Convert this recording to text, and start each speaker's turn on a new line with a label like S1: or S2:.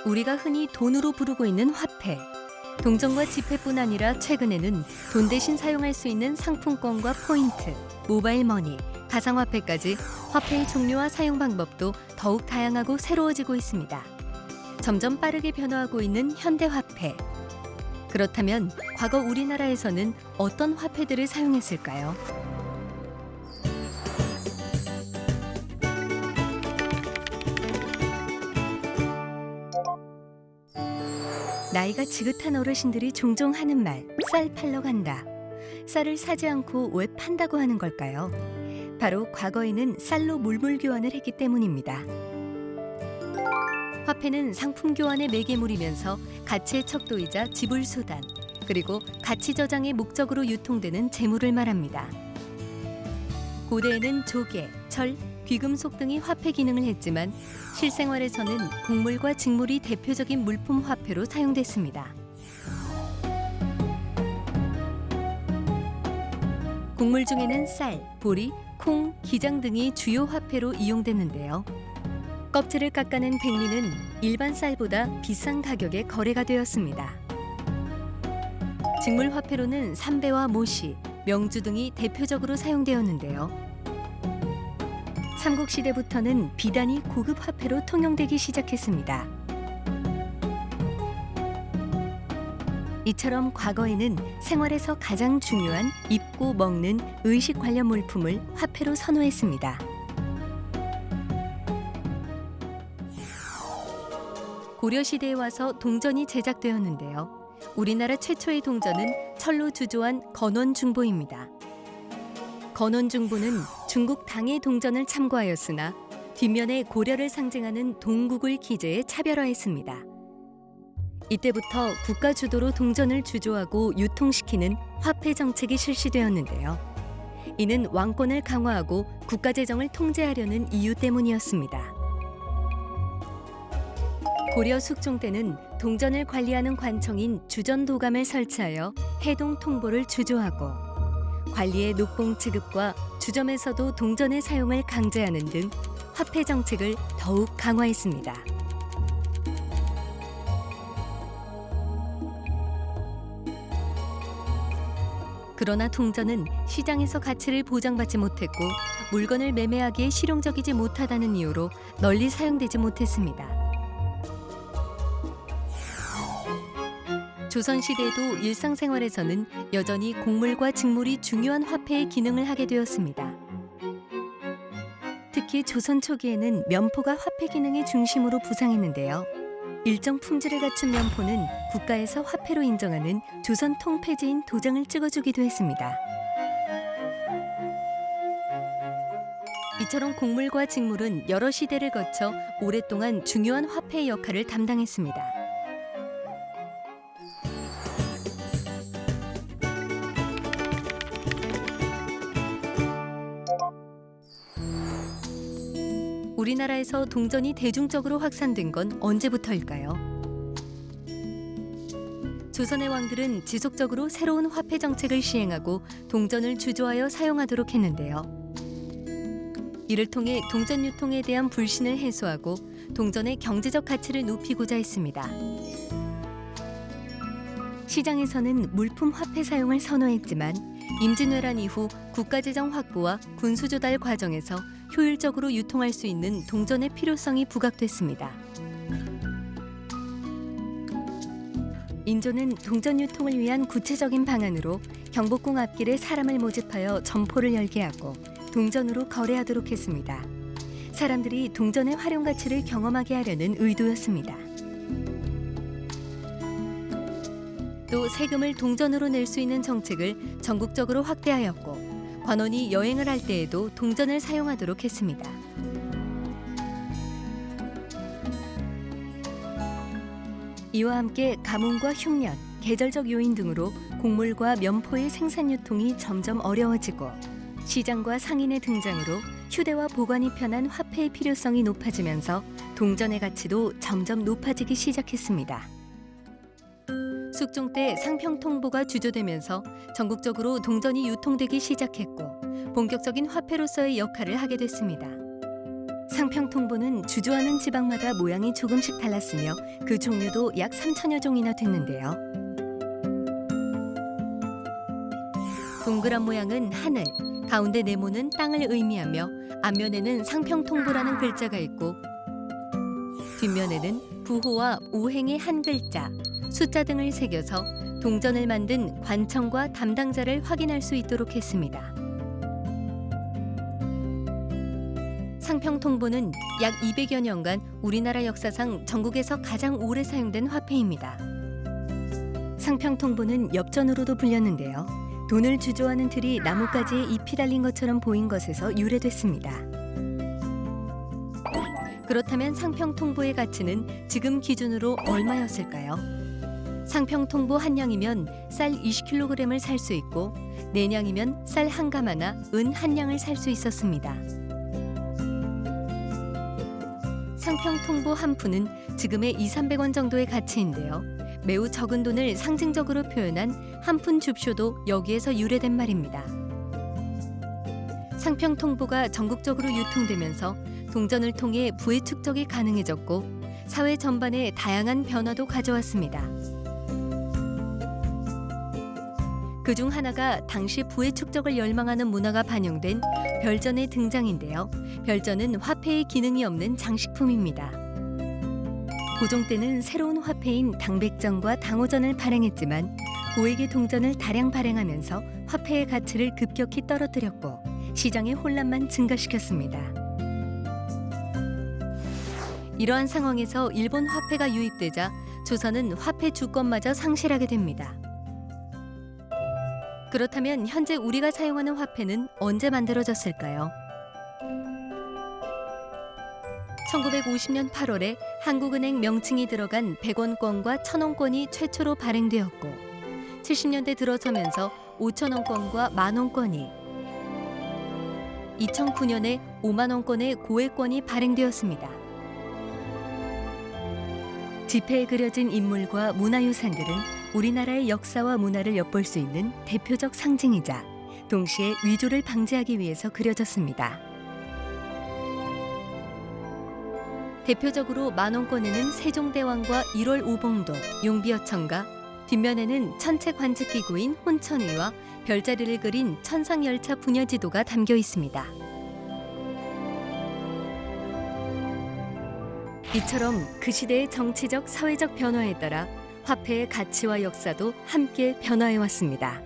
S1: 우리가 흔히 돈으로 부르고 있는 화폐. 동전과 지폐뿐 아니라 최근에는 돈 대신 사용할 수 있는 상품권과 포인트, 모바일 머니, 가상화폐까지 화폐의 종류와 사용 방법도 더욱 다양하고 새로워지고 있습니다. 점점 빠르게 변화하고 있는 현대 화폐. 그렇다면 과거 우리나라에서는 어떤 화폐들을 사용했을까요? 나이가 지긋한 어르신들이 종종 하는 말, 쌀 팔러 간다. 쌀을 사지 않고 왜 판다고 하는 걸까요? 바로 과거에는 쌀로 물물 교환을 했기 때문입니다. 화폐는 상품 교환의 매개물이면서 가치의 척도이자 지불 수단, 그리고 가치 저장의 목적으로 유통되는 재물을 말합니다. 고대에는 조개, 철, 귀금속 등이 화폐 기능을 했지만 실생활에서는 곡물과 직물이 대표적인 물품 화폐로 사용됐습니다. 곡물 중에는 쌀, 보리, 콩, 기장 등이 주요 화폐로 이용됐는데요. 껍질을 깎아낸 백미는 일반 쌀보다 비싼 가격에 거래가 되었습니다. 직물 화폐로는 삼배와 모시, 명주 등이 대표적으로 사용되었는데요. 삼국시대부터는 비단이 고급 화폐로 통용되기 시작했습니다. 이처럼 과거에는 생활에서 가장 중요한 입고 먹는 의식 관련 물품을 화폐로 선호했습니다. 고려시대에 와서 동전이 제작되었는데요. 우리나라 최초의 동전은 철로 주조한 건원중보입니다. 건원중보는 중국 당의 동전을 참고하였으나 뒷면에 고려를 상징하는 동국을 기재해 차별화했습니다. 이때부터 국가 주도로 동전을 주조하고 유통시키는 화폐 정책이 실시되었는데요. 이는 왕권을 강화하고 국가 재정을 통제하려는 이유 때문이었습니다. 고려 숙종 때는 동전을 관리하는 관청인 주전도감을 설치하여 해동 통보를 주조하고 관리의 녹봉 지급과 주점에서도 동전의 사용을 강제하는 등 화폐 정책을 더욱 강화했습니다. 그러나 동전은 시장에서 가치를 보장받지 못했고 물건을 매매하기에 실용적이지 못하다는 이유로 널리 사용되지 못했습니다. 조선시대에도 일상생활에서는 여전히 곡물과 직물이 중요한 화폐의 기능을 하게 되었습니다. 특히 조선 초기에는 면포가 화폐 기능의 중심으로 부상했는데요. 일정 품질을 갖춘 면포는 국가에서 화폐로 인정하는 조선 통폐지인 도장을 찍어주기도 했습니다. 이처럼 곡물과 직물은 여러 시대를 거쳐 오랫동안 중요한 화폐의 역할을 담당했습니다. 우리나라에서 동전이 대중적으로 확산된 건 언제부터일까요? 조선의 왕들은 지속적으로 새로운 화폐 정책을 시행하고 동전을 주조하여 사용하도록 했는데요. 이를 통해 동전 유통에 대한 불신을 해소하고 동전의 경제적 가치를 높이고자 했습니다. 시장에서는 물품 화폐 사용을 선호했지만 임진왜란 이후 국가재정 확보와 군수 조달 과정에서 효율적으로 유통할 수 있는 동전의 필요성이 부각됐습니다. 인조는 동전 유통을 위한 구체적인 방안으로 경복궁 앞길에 사람을 모집하여 점포를 열게 하고 동전으로 거래하도록 했습니다. 사람들이 동전의 활용 가치를 경험하게 하려는 의도였습니다. 또 세금을 동전으로 낼 수 있는 정책을 전국적으로 확대하였고 관원이 여행을 할 때에도 동전을 사용하도록 했습니다. 이와 함께 가뭄과 흉년, 계절적 요인 등으로 곡물과 면포의 생산 유통이 점점 어려워지고 시장과 상인의 등장으로 휴대와 보관이 편한 화폐의 필요성이 높아지면서 동전의 가치도 점점 높아지기 시작했습니다. 숙종 때 상평통보가 주조되면서 전국적으로 동전이 유통되기 시작했고 본격적인 화폐로서의 역할을 하게 됐습니다. 상평통보는 주조하는 지방마다 모양이 조금씩 달랐으며 그 종류도 약 3천여 종이나 됐는데요. 동그란 모양은 하늘, 가운데 네모는 땅을 의미하며 앞면에는 상평통보라는 글자가 있고 뒷면에는 부호와 오행의 한 글자, 숫자 등을 새겨서 동전을 만든 관청과 담당자를 확인할 수 있도록 했습니다. 상평통보는 약 200여 년간 우리나라 역사상 전국에서 가장 오래 사용된 화폐입니다. 상평통보는 엽전으로도 불렸는데요. 돈을 주조하는 틀이 나뭇가지에 잎이 달린 것처럼 보인 것에서 유래됐습니다. 그렇다면 상평통보의 가치는 지금 기준으로 얼마였을까요? 상평통보 한 냥이면 쌀 20kg을 살 수 있고 네 냥이면 쌀 한 가마나 은 한 냥을 살 수 있었습니다. 상평통보 한 푼은 지금의 200~300원 정도의 가치인데요. 매우 적은 돈을 상징적으로 표현한 한 푼 줍쇼도 여기에서 유래된 말입니다. 상평통보가 전국적으로 유통되면서 동전을 통해 부의 축적이 가능해졌고 사회 전반에 다양한 변화도 가져왔습니다. 그중 하나가 당시 부의 축적을 열망하는 문화가 반영된 별전의 등장인데요. 별전은 화폐의 기능이 없는 장식품입니다. 고종 때는 새로운 화폐인 당백전과 당호전을 발행했지만 고액의 동전을 다량 발행하면서 화폐의 가치를 급격히 떨어뜨렸고 시장의 혼란만 증가시켰습니다. 이러한 상황에서 일본 화폐가 유입되자 조선은 화폐 주권마저 상실하게 됩니다. 그렇다면 현재 우리가 사용하는 화폐는 언제 만들어졌을까요? 1950년 8월에 한국은행 명칭이 들어간 100원권과 1000원권이 최초로 발행되었고 70년대 들어서면서 5000원권과 만원권이 2009년에 5만원권의 고액권이 발행되었습니다. 지폐에 그려진 인물과 문화유산들은 우리나라의 역사와 문화를 엿볼 수 있는 대표적 상징이자 동시에 위조를 방지하기 위해서 그려졌습니다. 대표적으로 만원권에는 세종대왕과 1월 오봉도, 용비어천가, 뒷면에는 천체 관측기구인 혼천의와 별자리를 그린 천상열차 분야지도가 담겨 있습니다. 이처럼 그 시대의 정치적, 사회적 변화에 따라 화폐의 가치와 역사도 함께 변화해 왔습니다.